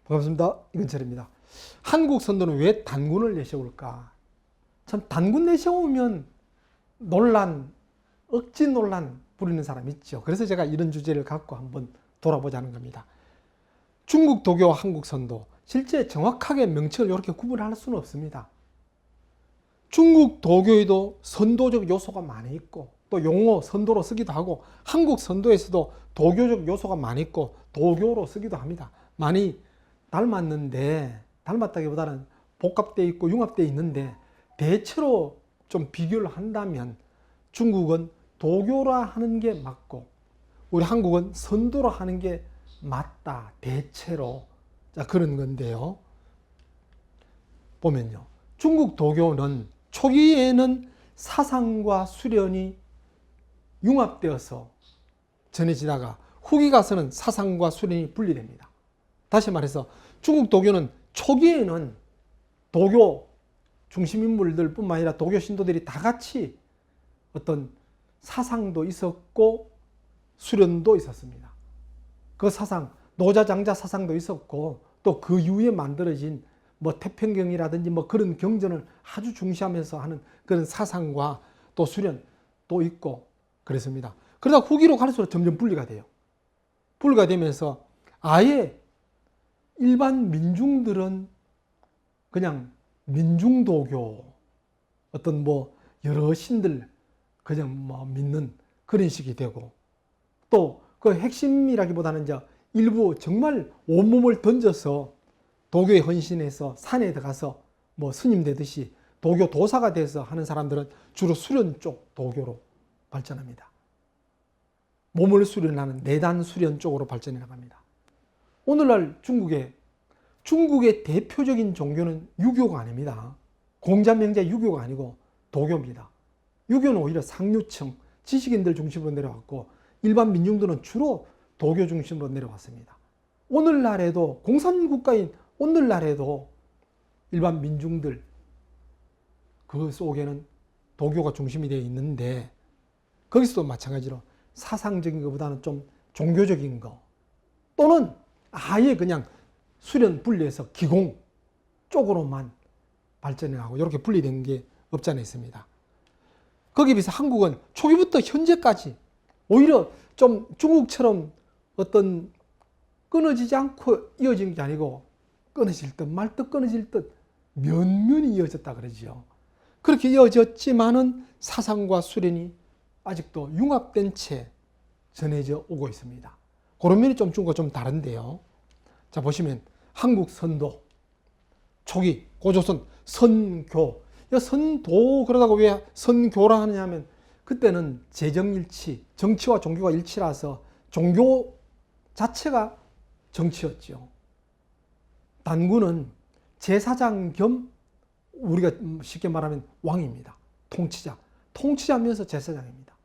반갑습니다. 이근철입니다. 한국 선도는 왜 단군을 내세울까? 참 단군 내세우면 논란, 억지 논란 부리는 사람 있죠. 그래서 제가 이런 주제를 갖고 한번 돌아보자는 겁니다. 중국 도교와 한국 선도, 실제 정확하게 명칭을 이렇게 구분할 수는 없습니다. 중국 도교에도 선도적 요소가 많이 있고 또 용어 선도로 쓰기도 하고 한국 선도에서도 도교적 요소가 많이 있고 도교로 쓰기도 합니다. 많이 닮았는데, 닮았다기보다는 복합되어 있고 융합되어 있는데 대체로 좀 비교를 한다면 중국은 도교라 하는 게 맞고 우리 한국은 선도라 하는 게 맞다. 대체로. 자, 그런 건데요. 보면요. 중국 도교는 초기에는 사상과 수련이 융합되어서 전해지다가 후기 가서는 사상과 수련이 분리됩니다. 다시 말해서 중국 도교는 초기에는 도교 중심 인물들 뿐만 아니라 도교 신도들이 다 같이 어떤 사상도 있었고 수련도 있었습니다. 그 사상, 노자장자 사상도 있었고 또 그 이후에 만들어진 뭐 태평경이라든지 뭐 그런 경전을 아주 중시하면서 하는 그런 사상과 또 수련도 있고 그랬습니다. 그러다 후기로 갈수록 점점 분리가 돼요. 분리가 되면서 아예 일반 민중들은 그냥 민중도교, 어떤 뭐 여러 신들 그냥 뭐 믿는 그런 식이 되고 또 그 핵심이라기보다는 이제 일부 정말 온몸을 던져서 도교에 헌신해서 산에 들어가서 뭐 스님 되듯이 도교 도사가 돼서 하는 사람들은 주로 수련 쪽 도교로 발전합니다. 몸을 수련하는 내단 수련 쪽으로 발전해 나갑니다. 오늘날 중국의 대표적인 종교는 유교가 아닙니다. 공자명자 유교가 아니고 도교입니다. 유교는 오히려 상류층, 지식인들 중심으로 내려왔고 일반 민중들은 주로 도교 중심으로 내려왔습니다. 오늘날에도 공산국가인 오늘날에도 일반 민중들 그 속에는 도교가 중심이 되어 있는데 거기서도 마찬가지로 사상적인 것보다는 좀 종교적인 거 또는 아예 그냥 수련 분리해서 기공 쪽으로만 발전해가고 이렇게 분리된 게 없지 않아 있습니다. 거기에 비해서 한국은 초기부터 현재까지 오히려 좀 중국처럼 어떤 끊어지지 않고 이어진 게 아니고 끊어질 듯 말 듯 끊어질 듯 면면이 이어졌다 그러지요. 그렇게 이어졌지만은 사상과 수련이 아직도 융합된 채 전해져 오고 있습니다. 그런 면이 좀 중국과 좀 다른데요. 자, 보시면 한국 선도 초기 고조선 선교, 선도 그러다가 왜 선교라 하느냐 하면 그때는 재정일치, 정치와 종교가 일치라서 종교 자체가 정치였죠. 단군은 제사장 겸 우리가 쉽게 말하면 왕입니다. 통치자면서 제사장입니다.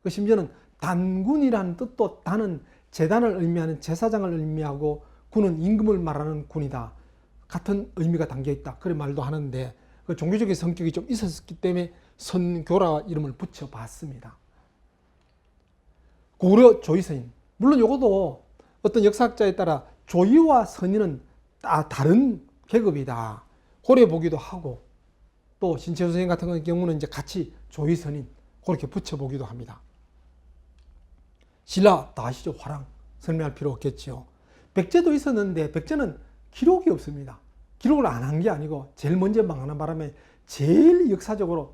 심지어는 단군이라는 뜻도 단은 제단을 의미하는 제사장을 의미하고 군은 임금을 말하는 군이다. 같은 의미가 담겨있다. 그런 말도 하는데 그 종교적인 성격이 좀 있었기 때문에 선교라 이름을 붙여봤습니다. 고려 조의선인. 물론 이것도 어떤 역사학자에 따라 조의와 선인은 다른 계급이다. 고려 보기도 하고 또 신채수 선생 같은 경우는 이제 같이 조의선인 그렇게 붙여보기도 합니다. 신라 다 아시죠? 화랑. 설명할 필요 없겠죠. 백제도 있었는데 백제는 기록이 없습니다. 기록을 안 한 게 아니고 제일 먼저 망하는 바람에 제일 역사적으로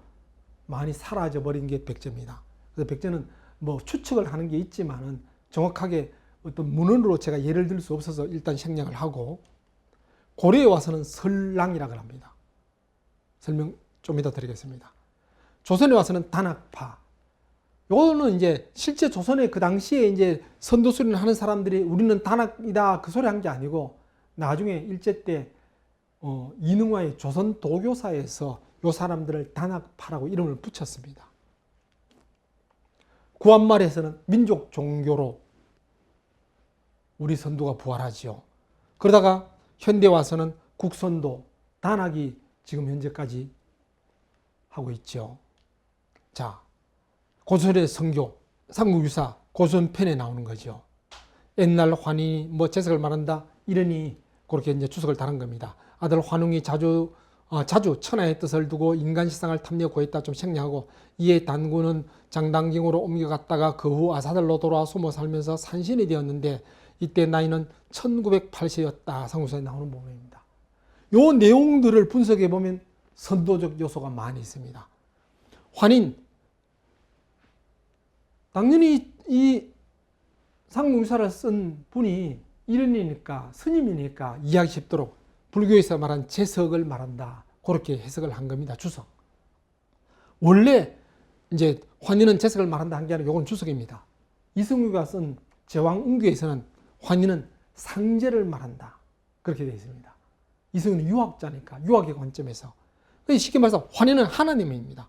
많이 사라져버린 게 백제입니다. 그래서 백제는 뭐 추측을 하는 게 있지만은 정확하게 어떤 문헌으로 제가 예를 들 수 없어서 일단 생략을 하고 고려에 와서는 설랑이라고 합니다. 설명 좀 이따 드리겠습니다. 조선에 와서는 단학파. 요거는 이제 실제 조선에 그 당시에 이제 선도 수련을 하는 사람들이 우리는 단학이다 그 소리 한 게 아니고 나중에 일제 때 이능화의 조선 도교사에서 요 사람들을 단학파라고 이름을 붙였습니다. 구한말에서는 민족 종교로 우리 선도가 부활하지요. 그러다가 현대 와서는 국선도, 단학이 지금 현재까지 하고 있죠. 자, 고설의 성교, 삼국유사 고선편에 나오는 거죠. 옛날 환희 뭐 재석을 말한다 이러니 그렇게 이제 주석을 달은 겁니다. 아들 환웅이 자주 천하의 뜻을 두고 인간 시상을 탐내 구했다 좀 생략하고, 이에 단군은 장당경으로 옮겨갔다가 그 후 아사들로 돌아와 숨어 살면서 산신이 되었는데 이때 나이는 1908세였다. 상고서에 나오는 부분입니다. 요 내용들을 분석해 보면 선도적 요소가 많이 있습니다. 환인, 당연히 이 상궁사를 쓴 분이 일인이니까, 스님이니까 이해하기 쉽도록 불교에서 말한 재석을 말한다. 그렇게 해석을 한 겁니다. 주석. 원래 이제 환인은 재석을 말한다 한 게 아니라 이건 주석입니다. 이승우가 쓴 제왕운교에서는 환인은 상제를 말한다. 그렇게 되어 있습니다. 이승우는 유학자니까 유학의 관점에서. 쉽게 말해서 환인은 하나님입니다.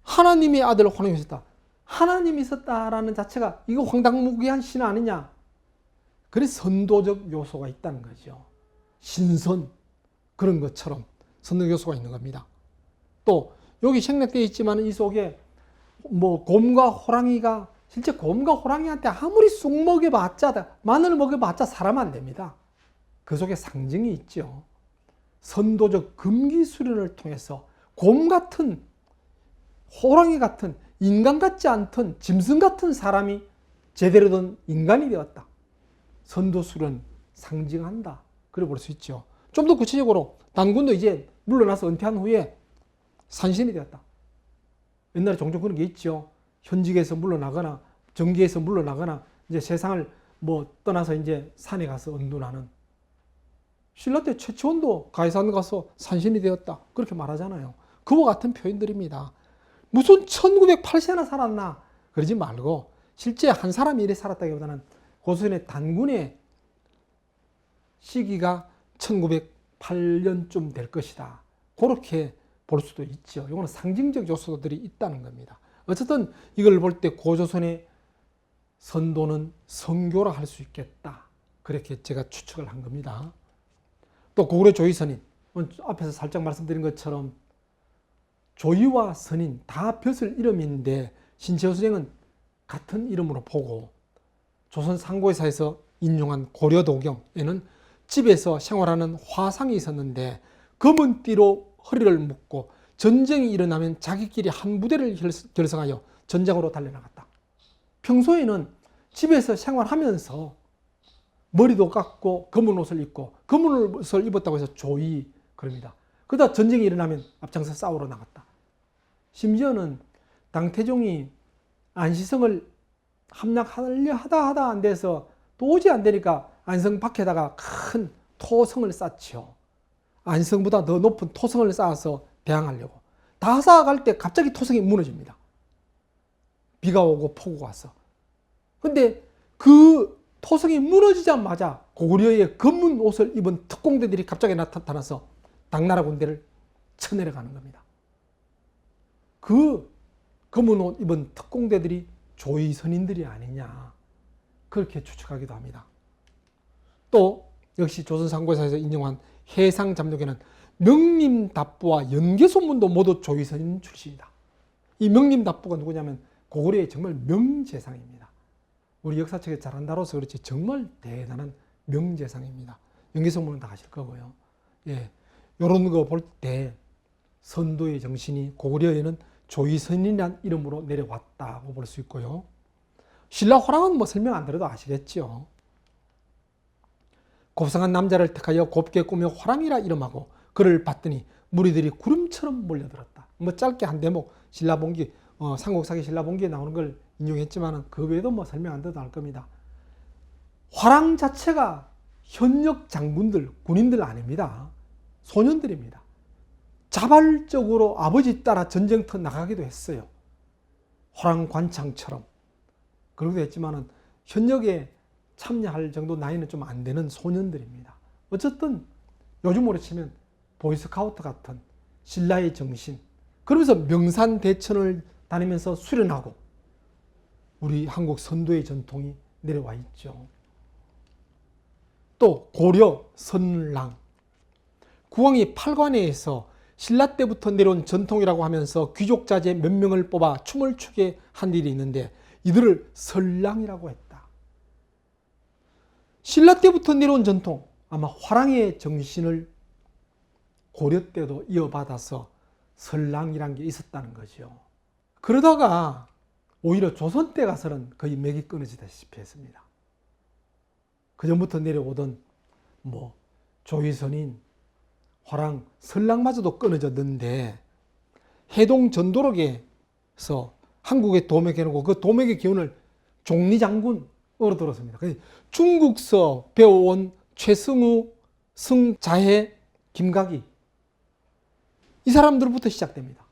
하나님의 아들 환웅이 있었다. 하나님이 있었다라는 자체가 이거 황당무계한 신 아니냐. 그래서 선도적 요소가 있다는 거죠. 신선 그런 것처럼 선도적 요소가 있는 겁니다. 또 여기 생략되어 있지만 이 속에 뭐 곰과 호랑이가, 실제 곰과 호랑이한테 아무리 쑥 먹여봤자, 마늘 먹여봤자 사람 안 됩니다. 그 속에 상징이 있죠. 선도적 금기수련을 통해서 곰 같은, 호랑이 같은, 인간 같지 않던 짐승 같은 사람이 제대로 된 인간이 되었다. 선도수련 상징한다. 그래 볼 수 있죠. 좀 더 구체적으로 단군도 이제 물러나서 은퇴한 후에 산신이 되었다. 옛날에 종종 그런 게 있죠. 현직에서 물러나거나 정계에서 물러나거나 이제 세상을 뭐 떠나서 이제 산에 가서 은둔하는. 신라 때 최치원도 가해산 가서 산신이 되었다. 그렇게 말하잖아요. 그와 같은 표현들입니다. 무슨 1908세나 살았나 그러지 말고 실제 한 사람이 이래 살았다기보다는 고수연의 단군의 시기가 1908년쯤 될 것이다. 그렇게 볼 수도 있죠. 이거는 상징적 요소들이 있다는 겁니다. 어쨌든 이걸 볼 때 고조선의 선도는 성교라 할 수 있겠다. 그렇게 제가 추측을 한 겁니다. 또 고구려 조의선인, 앞에서 살짝 말씀드린 것처럼 조의와 선인 다 벼슬 이름인데 신채호 선생은 같은 이름으로 보고, 조선 상고회사에서 인용한 고려도경에는 집에서 생활하는 화상이 있었는데 검은 띠로 허리를 묶고 전쟁이 일어나면 자기끼리 한 부대를 결성하여 전장으로 달려나갔다. 평소에는 집에서 생활하면서 머리도 깎고 검은 옷을 입고, 검은 옷을 입었다고 해서 조의 그럽니다. 그러다 전쟁이 일어나면 앞장서 싸우러 나갔다. 심지어는 당태종이 안시성을 함락하려 하다 안 돼서 도저히 안 되니까 안성 밖에다가 큰 토성을 쌓죠. 안성보다 더 높은 토성을 쌓아서 대항하려고. 다 쌓아갈 때 갑자기 토성이 무너집니다. 비가 오고 폭우가 와서. 근데 그 토성이 무너지자마자 고구려의 검은 옷을 입은 특공대들이 갑자기 나타나서 당나라 군대를 쳐내려가는 겁니다. 그 검은 옷 입은 특공대들이 조의선인들이 아니냐, 그렇게 추측하기도 합니다. 또 역시 조선상고사에서 인용한 해상잠록에는 명림답부와 연개소문도 모두 조의선인 출신이다. 이 명림답부가 누구냐면 고구려의 정말 명재상입니다. 우리 역사책에 잘 안 다뤄서 그렇지 정말 대단한 명재상입니다. 연개소문은 다 아실 거고요. 예, 이런 거 볼 때 선도의 정신이 고구려에는 조의선이라는 이름으로 내려왔다고 볼 수 있고요. 신라호랑은 뭐 설명 안 드려도 아시겠죠. 곱상한 남자를 택하여 곱게 꾸며 호랑이라 이름하고 그를 봤더니 무리들이 구름처럼 몰려들었다. 뭐 짧게 한 대목 신라본기, 삼국사기 신라본기에 나오는 걸 인용했지만 그 외에도 뭐 설명 안 드려도 알 겁니다. 화랑 자체가 현역 장군들, 군인들 아닙니다. 소년들입니다. 자발적으로 아버지 따라 전쟁터 나가기도 했어요. 호랑 관창처럼. 그러기도 했지만 현역에 참여할 정도 나이는 좀 안 되는 소년들입니다. 어쨌든 요즘으로 치면 보이스카우트 같은 신라의 정신, 그러면서 명산대천을 다니면서 수련하고 우리 한국 선도의 전통이 내려와 있죠. 또 고려 선랑, 국왕이 팔관에서 신라 때부터 내려온 전통이라고 하면서 귀족 자제 몇 명을 뽑아 춤을 추게 한 일이 있는데 이들을 설랑이라고 했다. 신라 때부터 내려온 전통, 아마 화랑의 정신을 고려 때도 이어받아서 설랑이란 게 있었다는 거죠. 그러다가 오히려 조선 때 가서는 거의 맥이 끊어지다시피 했습니다. 그 전부터 내려오던 조위선인 화랑, 설랑마저도 끊어졌는데 해동 전도록에서 한국에 도맥해놓고 그 도맥의 기운을 종리장군으로 들었습니다. 중국서 배워온 최승우, 승자해, 김각이 이 사람들부터 시작됩니다.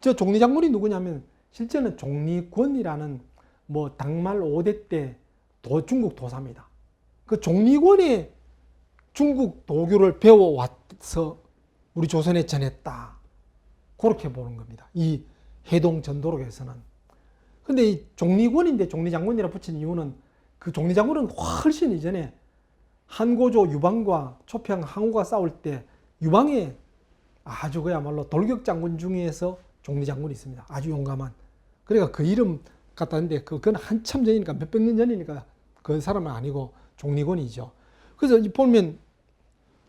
저 종리장군이 누구냐면 실제는 종리권이라는 당말 5대 때 중국 도사입니다. 그 종리권이 중국 도교를 배워와서 우리 조선에 전했다. 그렇게 보는 겁니다. 이 해동 전도록에서는. 근데 이 종리권인데 종리장군이라 붙인 이유는 그 종리장군은 훨씬 이전에 한고조 유방과 초평 항우가 싸울 때 유방에 아주 그야말로 돌격장군 중에서 종리장군이 있습니다. 아주 용감한. 그러니까 그 이름 같다는데 그건 한참 전이니까 몇백 년 전이니까 그 사람은 아니고 종리권이죠. 그래서 보면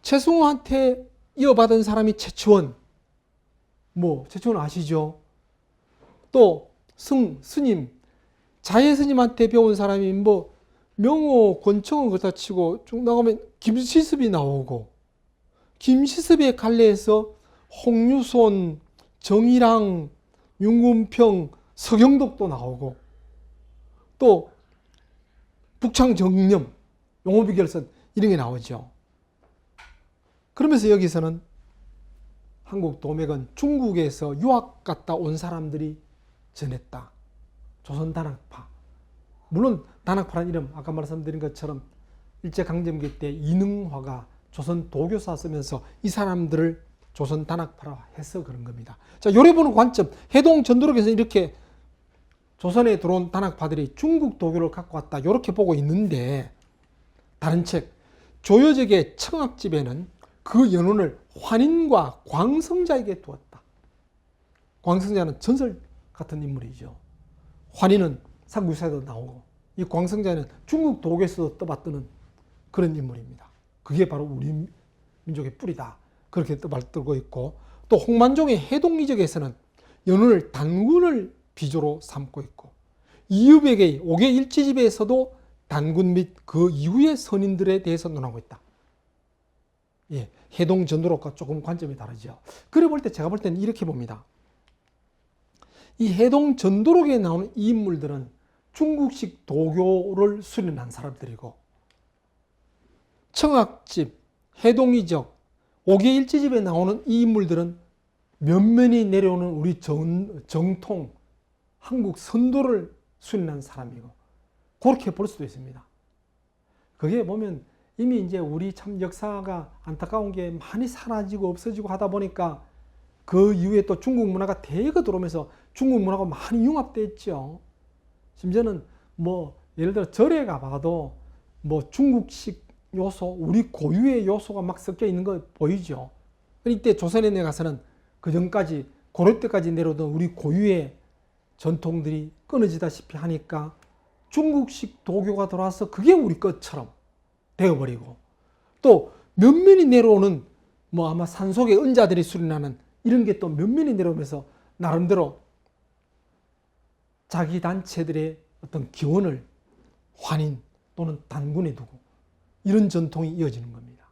최승우한테 이어받은 사람이 최치원. 최치원 아시죠? 또 스님, 자예 스님한테 배운 사람이 명호, 권총은 그렇다 치고 쭉 나가면 김시습이 나오고, 김시습의 갈래에서 홍유손, 정일랑, 윤금평, 서경덕도 나오고, 또 북창정념, 용호비결선 이런 게 나오죠. 그러면서 여기서는 한국 도맥은 중국에서 유학 갔다 온 사람들이 전했다. 조선 단학파. 물론 단학파라는 이름 아까 말씀드린 것처럼 일제강점기 때 이능화가 조선 도교사 쓰면서 이 사람들을 조선 단학파라 해서 그런 겁니다. 자, 요래 보는 관점. 해동 전도록에서 이렇게 조선에 들어온 단학파들이 중국 도교를 갖고 왔다. 이렇게 보고 있는데 다른 책 조여적의 청학집에는 그 연원을 환인과 광성자에게 두었다. 광성자는 전설 같은 인물이죠. 환인은 삼국사에도 나오고 이 광성자는 중국 도교에서도 떠받드는 그런 인물입니다. 그게 바로 우리 민족의 뿌리다. 그렇게 떠받들고 있고 또 홍만종의 해동리적에서는 연원을 단군을 비조로 삼고 있고 이유백의 옥외일지집에서도 단군 및 그 이후의 선인들에 대해서 논하고 있다. 예, 해동 전도록과 조금 관점이 다르죠. 그래 볼 때 제가 볼 때는 이렇게 봅니다. 이 해동 전도록에 나오는 이 인물들은 중국식 도교를 수련한 사람들이고 청학집, 해동이적, 옥외일지집에 나오는 이 인물들은 면면이 내려오는 우리 정통 한국 선도를 수련한 사람이고 그렇게 볼 수도 있습니다. 그게 보면 이미 이제 우리 참 역사가 안타까운 게 많이 사라지고 없어지고 하다 보니까 그 이후에 또 중국 문화가 대거 들어오면서 중국 문화가 많이 융합됐죠. 심지어는 예를 들어 절에 가봐도 중국식 요소, 우리 고유의 요소가 막 섞여 있는 거 보이죠. 이때 조선에 가서는 그 전까지 고려 때까지 내려오던 우리 고유의 전통들이 끊어지다시피 하니까 중국식 도교가 들어와서 그게 우리 것처럼 되어버리고 또 면면이 내려오는 아마 산속의 은자들이 수련하는 이런 게 또 면면이 내려오면서 나름대로 자기 단체들의 어떤 기원을 환인 또는 단군에 두고 이런 전통이 이어지는 겁니다.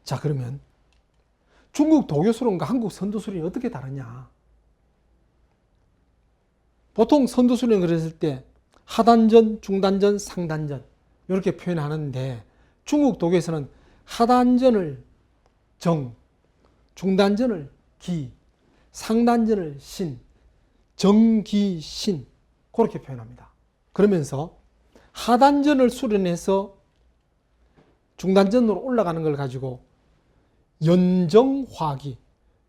자, 그러면 중국 도교수련과 한국 선도수련이 어떻게 다르냐? 보통 선도수련을 그랬을 때 하단전, 중단전, 상단전 이렇게 표현하는데 중국 도교에서는 하단전을 정, 중단전을 기, 상단전을 신, 정기, 신 그렇게 표현합니다. 그러면서 하단전을 수련해서 중단전으로 올라가는 걸 가지고 연정화기,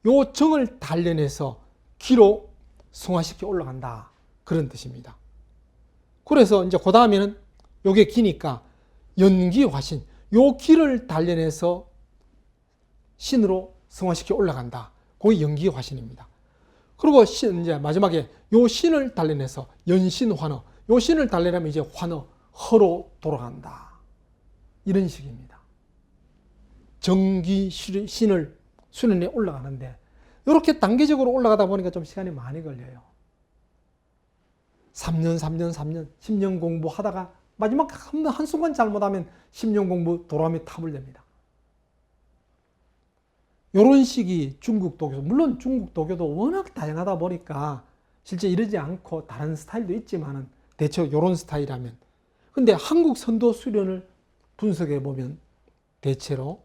요 정을 단련해서 기로 승화시켜 올라간다. 그런 뜻입니다. 그래서 이제 그 다음에는 요게 기니까 연기화신, 요 기를 단련해서 신으로 승화시켜 올라간다. 그게 연기화신입니다. 그리고 이제 마지막에 요 신을 단련해서 연신환어, 요 신을 단련하면 이제 환어, 허로 돌아간다. 이런 식입니다. 정기 신을 수련에 올라가는데 이렇게 단계적으로 올라가다 보니까 좀 시간이 많이 걸려요. 3년, 10년 공부하다가 마지막 한순간 잘못하면 10년 공부 도라미 탑을 냅니다. 이런 식이 중국 도교, 물론 중국 도교도 워낙 다양하다 보니까 실제 이러지 않고 다른 스타일도 있지만은 대체로 이런 스타일이라면, 근데 한국 선도 수련을 분석해 보면 대체로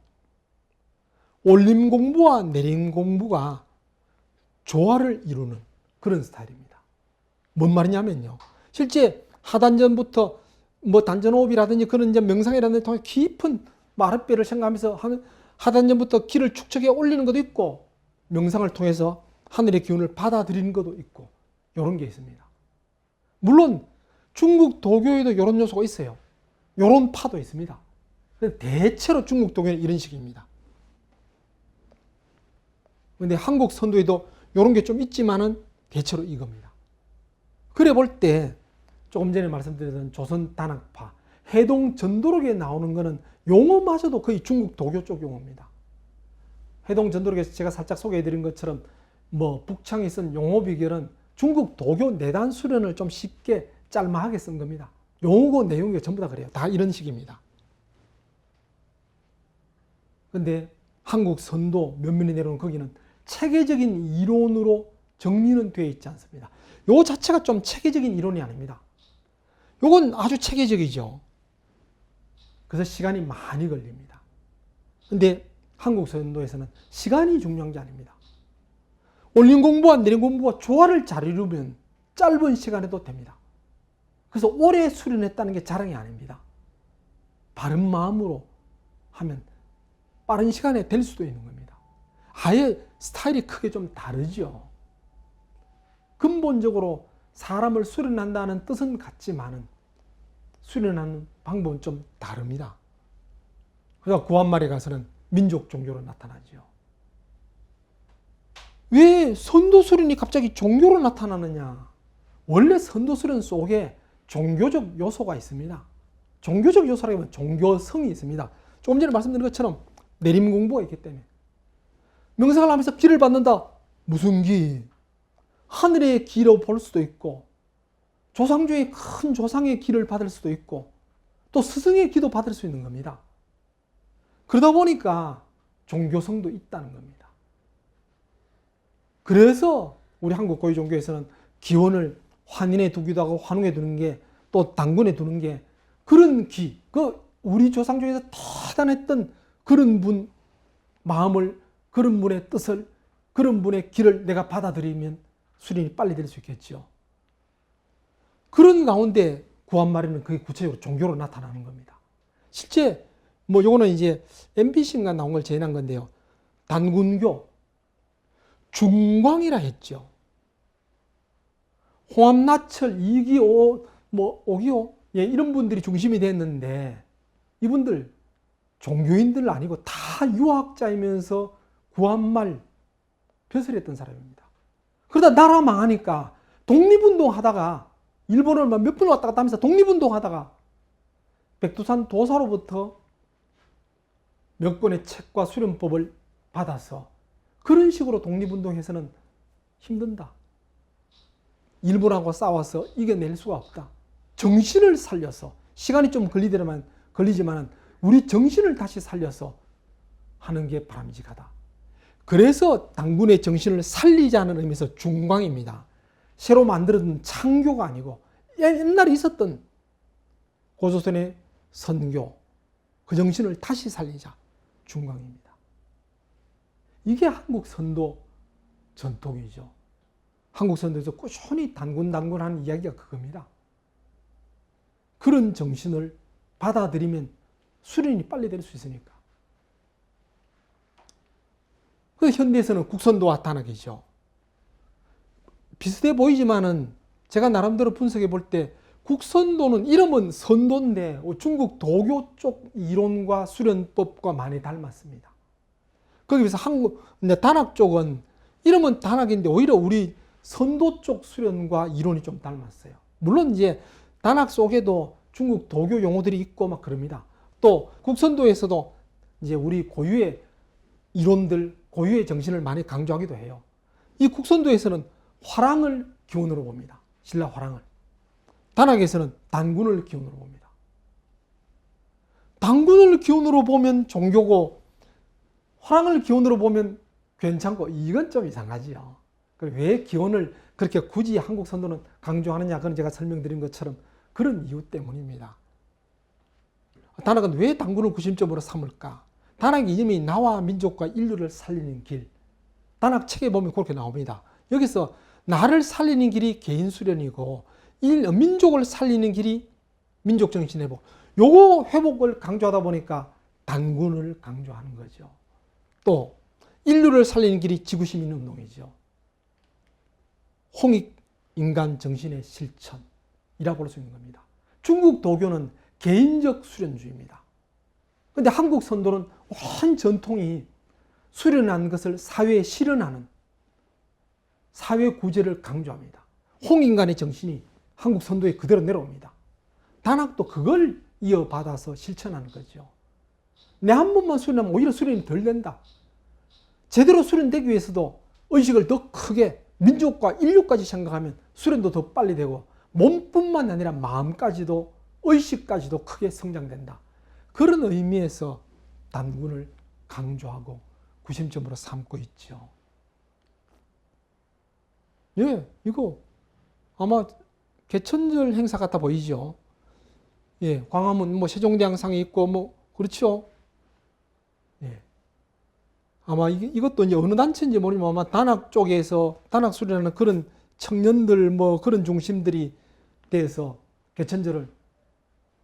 올림 공부와 내림 공부가 조화를 이루는 그런 스타일입니다. 뭔 말이냐면요, 실제 하단전부터 뭐 단전호흡이라든지 그런 이제 명상이라든지 통해 깊은 마르뼈를 생각하면서 하단전부터 기를 축적해 올리는 것도 있고, 명상을 통해서 하늘의 기운을 받아들이는 것도 있고, 이런 게 있습니다. 물론 중국 도교에도 이런 요소가 있어요. 이런 파도 있습니다. 대체로 중국 도교는 이런 식입니다. 그런데 한국 선도에도 이런 게 좀 있지만은 대체로 이겁니다. 그래 볼 때 조금 전에 말씀드렸던 조선 단학파, 해동 전도록에 나오는 거는 용어마저도 거의 중국 도교 쪽 용어입니다. 해동 전도록에서 제가 살짝 소개해드린 것처럼 뭐 북창이 쓴 용어 비결은 중국 도교 내단 수련을 좀 쉽게 짤막하게 쓴 겁니다. 용어고 내용이 전부 다 그래요. 다 이런 식입니다. 근데 한국 선도 면면이 내려오는 거기는 체계적인 이론으로 정리는 되어 있지 않습니다. 요 자체가 좀 체계적인 이론이 아닙니다. 요건 아주 체계적이죠. 그래서 시간이 많이 걸립니다. 근데 한국 선도에서는 시간이 중요한 게 아닙니다. 올림 공부와 내림 공부와 조화를 잘 이루면 짧은 시간에도 됩니다. 그래서 오래 수련했다는 게 자랑이 아닙니다. 바른 마음으로 하면 빠른 시간에 될 수도 있는 겁니다. 아예 스타일이 크게 좀 다르죠. 근본적으로 사람을 수련한다는 뜻은 같지만은 수련하는 방법은 좀 다릅니다. 그래서 구한말에 가서는 민족 종교로 나타나죠. 왜 선도 수련이 갑자기 종교로 나타나느냐? 원래 선도 수련 속에 종교적 요소가 있습니다. 종교적 요소라면 종교성이 있습니다. 조금 전에 말씀드린 것처럼 내림 공부가 있기 때문에 명상을 하면서 기를 받는다. 무슨 기? 하늘의 기로 볼 수도 있고, 조상 중에 큰 조상의 기를 받을 수도 있고, 또 스승의 기도 받을 수 있는 겁니다. 그러다 보니까 종교성도 있다는 겁니다. 그래서 우리 한국 고유 종교에서는 기원을 환인에 두기도 하고 환웅에 두는 게, 또 당군에 두는 게, 그런 기, 우리 조상 중에서 대단했던 그런 분 마음을, 그런 분의 뜻을, 그런 분의 길을 내가 받아들이면 수련이 빨리 될 수 있겠죠. 그런 가운데 구한말에는 그게 구체적으로 종교로 나타나는 겁니다. 실제 뭐 요거는 이제 MBC인가 나온 걸 재현한 건데요. 단군교, 중광이라 했죠. 홍합나철, 이기오, 뭐 오기오, 예, 이런 분들이 중심이 됐는데 이분들 종교인들 아니고 다 유학자이면서 구한말 벼슬했던 사람입니다. 그러다 나라 망하니까 독립운동 하다가 일본을 몇 번 왔다 갔다 하면서 독립운동 하다가 백두산 도사로부터 몇 권의 책과 수련법을 받아서 그런 식으로 독립운동해서는 힘든다. 일본하고 싸워서 이겨낼 수가 없다. 정신을 살려서, 시간이 좀 걸리지만 우리 정신을 다시 살려서 하는 게 바람직하다. 그래서 당군의 정신을 살리자는 의미에서 중광입니다. 새로 만들어진 창교가 아니고 옛날에 있었던 고조선의 선교, 그 정신을 다시 살리자. 중광입니다. 이게 한국 선도 전통이죠. 한국 선도에서 꾸준히 단군하는 이야기가 그겁니다. 그런 정신을 받아들이면 수련이 빨리 될 수 있으니까. 그 현대에서는 국선도와 단학이죠. 비슷해 보이지만은 제가 나름대로 분석해 볼 때 국선도는 이름은 선도인데 중국 도교 쪽 이론과 수련법과 많이 닮았습니다. 거기에 비해서 단학 쪽은 이름은 단학인데 오히려 우리 선도 쪽 수련과 이론이 좀 닮았어요. 물론 이제 단학 속에도 중국 도교 용어들이 있고 막 그럽니다. 또 국선도에서도 이제 우리 고유의 이론들, 고유의 정신을 많이 강조하기도 해요. 이 국선도에서는 화랑을 기원으로 봅니다. 신라 화랑을. 단학에서는 단군을 기원으로 봅니다. 단군을 기원으로 보면 종교고 화랑을 기원으로 보면 괜찮고 이건 좀 이상하지요. 왜 기원을 그렇게 굳이 한국 선도는 강조하느냐? 그건 제가 설명드린 것처럼 그런 이유 때문입니다. 단학은 왜 단군을 구심점으로 삼을까? 단학 이름이 나와 민족과 인류를 살리는 길. 단학 책에 보면 그렇게 나옵니다. 여기서 나를 살리는 길이 개인 수련이고 민족을 살리는 길이 민족 정신 회복. 요거 회복을 강조하다 보니까 단군을 강조하는 거죠. 또 인류를 살리는 길이 지구시민 운동이죠. 홍익 인간 정신의 실천이라고 볼 수 있는 겁니다. 중국 도교는 개인적 수련주의입니다. 그런데 한국 선도는 온 전통이 수련한 것을 사회에 실현하는 사회 구제를 강조합니다. 홍인간의 정신이 한국 선도에 그대로 내려옵니다. 단학도 그걸 이어받아서 실천하는 거죠. 내 한 번만 수련하면 오히려 수련이 덜 된다. 제대로 수련되기 위해서도 의식을 더 크게 민족과 인류까지 생각하면 수련도 더 빨리 되고 몸뿐만 아니라 마음까지도 의식까지도 크게 성장된다. 그런 의미에서 단군을 강조하고 구심점으로 삼고 있죠. 예, 이거 아마 개천절 행사 같아 보이죠. 예, 광화문 뭐 세종대왕상이 있고 뭐 그렇죠. 예. 아마 이것도 이제 어느 단체인지 모르지만 아마 단학 쪽에서 단학 수련하는 그런 청년들 뭐 그런 중심들이 돼서 개천절을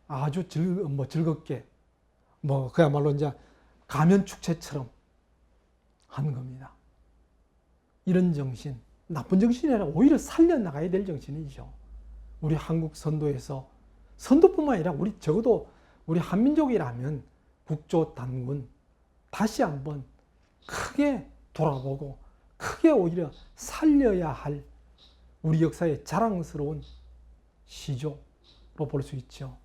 아주 즐겁게 뭐 그야말로 이제 가면 축제처럼 하는 겁니다. 이런 정신, 나쁜 정신이 아니라 오히려 살려나가야 될 정신이죠. 우리 한국 선도에서 선도뿐만 아니라 우리 적어도 우리 한민족이라면 국조 단군 다시 한번 크게 돌아보고 크게 오히려 살려야 할 우리 역사의 자랑스러운 시조로 볼 수 있죠.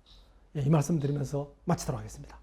이 말씀 드리면서 마치도록 하겠습니다.